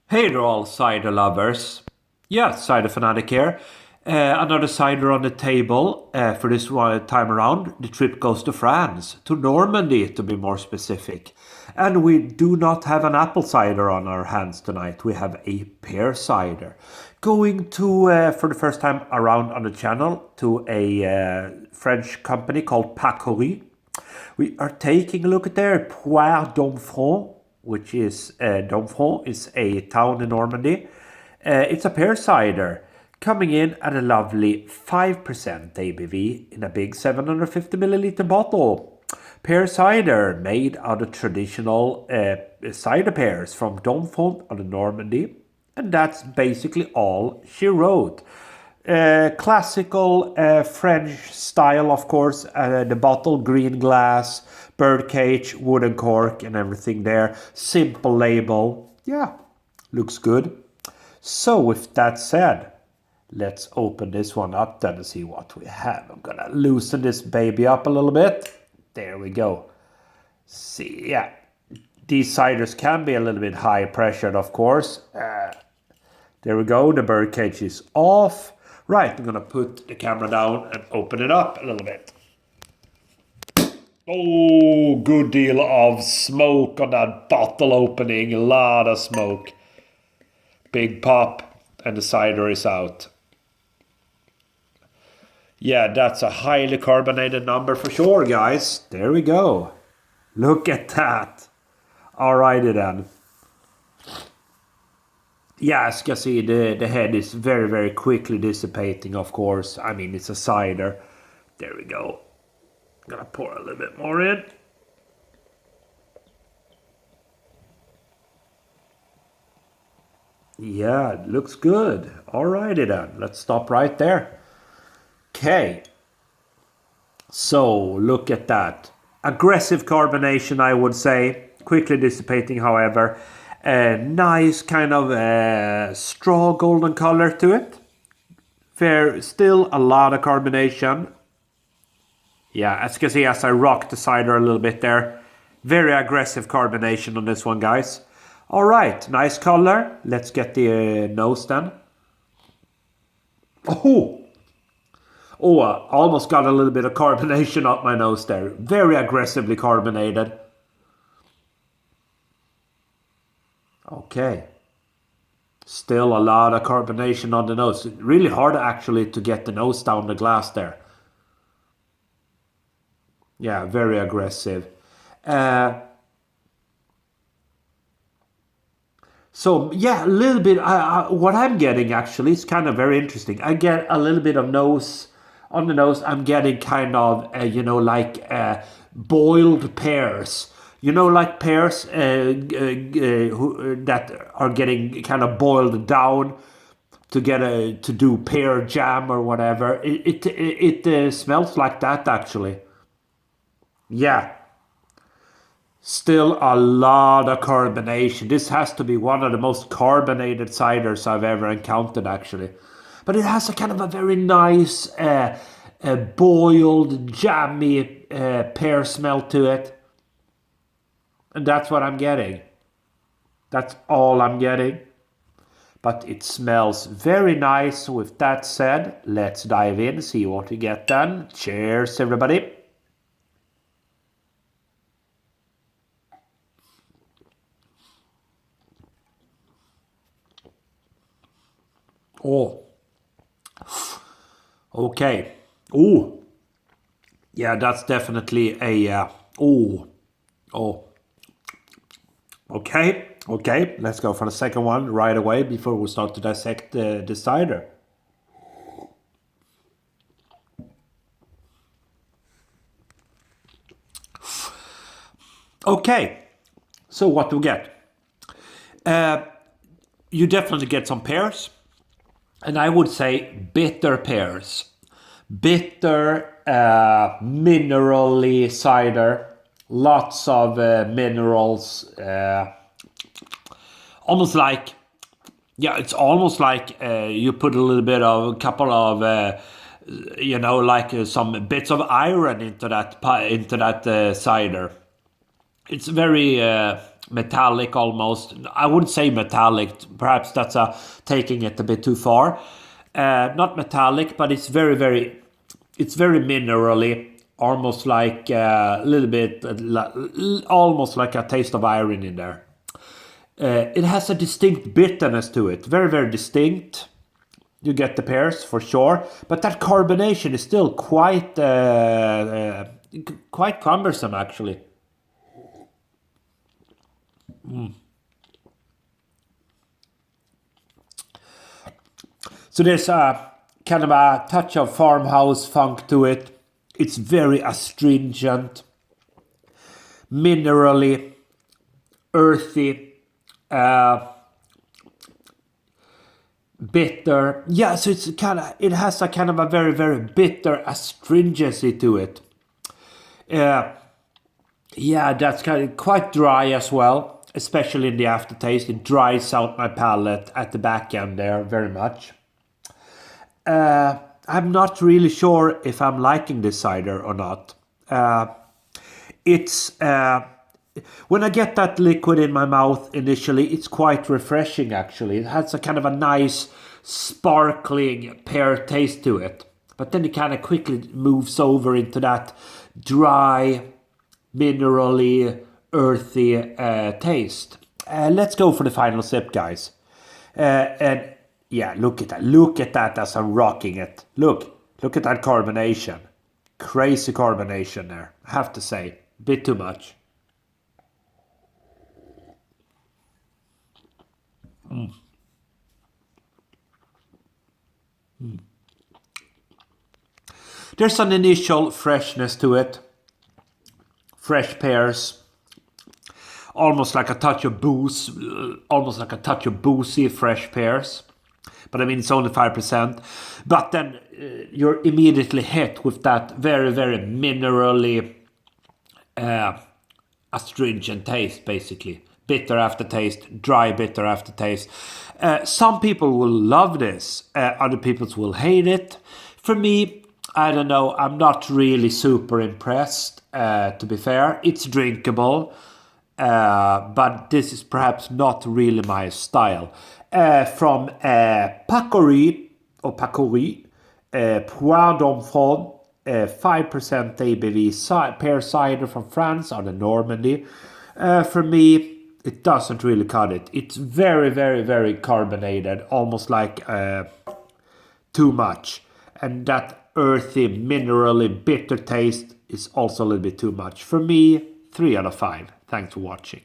Hey there all cider lovers. Yeah, cider fanatic here. Another cider on the table for this one time around. The trip goes to France, to Normandy to be more specific. And we do not have an apple cider on our hands tonight. We have a pear cider. Going to, for the first time around on the channel, to a French company called Pacory. We are taking a look at their Poire Domfront, which is Domfront is a town in Normandy. It's a pear cider coming in at a lovely 5% ABV in a big 750 milliliter bottle. Pear cider made out of traditional cider pears from Domfront on the Normandy. And that's basically all she wrote. Classical French style, of course. The bottle, green glass, birdcage, wooden cork, and everything there. Simple label. Yeah, looks good. So, with that said, let's open this one up then and see what we have. I'm gonna loosen this baby up a little bit. There we go. See, yeah. These ciders can be a little bit high pressured, of course. There we go. The birdcage is off. Right, I'm gonna put the camera down and open it up a little bit. Oh, good deal of smoke on that bottle opening. A lot of smoke. Big pop, and the cider is out. Yeah, that's a highly carbonated number for sure, guys. There we go. Look at that. Alrighty then. Yeah, as you can see, the head is very, very quickly dissipating, of course. I mean, it's a cider. There we go. I'm gonna pour a little bit more in. Yeah, it looks good. Alrighty then, let's stop right there. Okay. So, look at that. Aggressive carbonation, I would say. Quickly dissipating, however. A nice kind of straw golden color to it. Still a lot of carbonation. Yeah, as you can see, as I rock the cider a little bit there. Very aggressive carbonation on this one, guys. Alright, nice color. Let's get the nose then. Oh! Oh, I almost got a little bit of carbonation up my nose there. Very aggressively carbonated. Okay. Still a lot of carbonation on the nose. Really hard actually to get the nose down the glass there. Yeah, very aggressive. So yeah, a little bit. What I'm getting actually is kind of very interesting. I get a little bit of nose on the nose. I'm getting kind of like boiled pears. You know, like pears that are getting kind of boiled down to do pear jam or whatever. It smells like that actually. Yeah. Still a lot of carbonation. This has to be one of the most carbonated ciders I've ever encountered, actually. But it has a kind of a very nice, boiled, jammy pear smell to it. And that's what I'm getting. That's all I'm getting. But it smells very nice. With that said, let's dive in, see what we get done. Cheers, everybody. Oh, okay. Oh, yeah, that's definitely a. Oh. Okay. Let's go for the second one right away before we start to dissect the cider. Okay, so what do we get? You definitely get some pears. And I would say bitter pears. Bitter, minerally cider. Lots of minerals. Almost like, yeah, it's almost like you put a couple of, some bits of iron into that cider. It's very metallic almost. I wouldn't say metallic. Perhaps that's taking it a bit too far. Not metallic, but it's it's very minerally. Almost like a little bit, almost like a taste of iron in there. It has a distinct bitterness to it. Very, very distinct. You get the pears for sure. But that carbonation is still quite cumbersome actually. So there's a kind of a touch of farmhouse funk to it. It's very astringent, minerally, earthy, bitter. Yeah, so it has a kind of a very, very bitter astringency to it. Yeah, that's quite dry as well, especially in the aftertaste. It dries out my palate at the back end there very much. I'm not really sure if I'm liking this cider or not. It's when I get that liquid in my mouth initially, it's quite refreshing actually. It has a kind of a nice sparkling pear taste to it. But then it kind of quickly moves over into that dry, minerally, earthy taste. Let's go for the final sip, guys. And yeah, look at that. Look at that as I'm rocking it. Look at that carbonation. Crazy carbonation there, I have to say. Bit too much. There's an initial freshness to it. Fresh pears. Almost like a touch of booze. Almost like a touch of boozy fresh pears. But I mean, it's only 5%. But then you're immediately hit with that very, very minerally astringent taste, basically. Bitter aftertaste, dry bitter aftertaste. Some people will love this. Other people will hate it. For me, I don't know. I'm not really super impressed, to be fair. It's drinkable. But this is perhaps not really my style. From Pacory, Poire Domfront, 5% ABV pear cider from France or the Normandy. For me, it doesn't really cut it. It's very, very, very carbonated, almost like too much. And that earthy, minerally, bitter taste is also a little bit too much. For me, 3 out of 5. Thanks for watching.